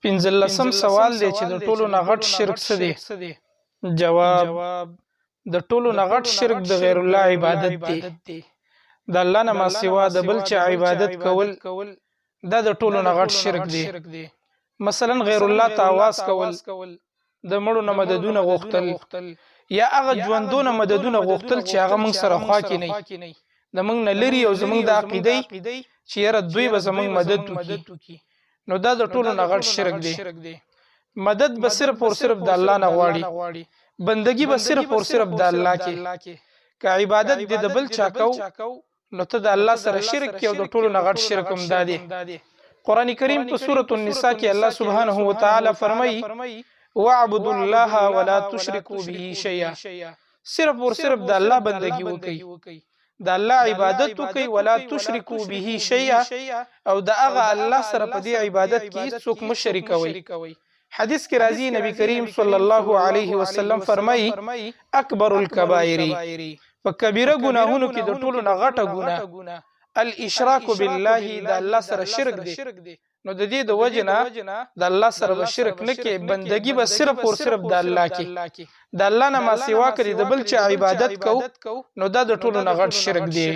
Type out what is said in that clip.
15 سوال دی چې د ټولو نه غټ شرک څه دی؟ جواب: د ټولو نه غټ شرک د غیر الله عبادت دی. د الله نه ما سوا د بل چا عبادت کول دا د ټولو نه غټ شرک دی. مثلا غیر الله ته आवाज کول، د مړو نه مددونه غوښتل، یا هغه ژوندونه مددونه غوښتل چې هغه موږ سره خوا کې نه د موږ نه لري او زموږ د عقیدې چې یاره دوی به زموږ مدد وکړي، نو دا د ټولو نه غټ شرک دی. مدد به صرف او صرف د الله نه غواړي، بندگی به صرف او صرف د الله کې. که عبادت دې د بل چا کو نو ته د الله سره شرک کې او د ټولو نه غټ شرک هم دا دی. قرآن کریم په سورۃ النساء کې الله سبحانه و تعالی فرمایي: واعبدوا الله ولا تشركوا به شيئا. صرف اور صرف د الله بندگی وکړئ، د الله عبادت وکړئ، ولا تشركوا به شيئا، او د هغه الله سره په دې عبادت کې څوک مشرک وي. حدیث کې راځي نبی کریم صلی الله علیه وسلم فرمایي: اکبر الکبائر، په کبیره ګناهونو کې د ټولو نه غټه ګناه الاشراک بالله، د الله سره شرک دی. نو د دې د وجنه د الله سره به شرک نه کې، بندگی به صرف او صرف د الله کې. د الله نه ما سوا کړي د بل چا عبادت کو نو دا د ټولو نه غټ شرک دی.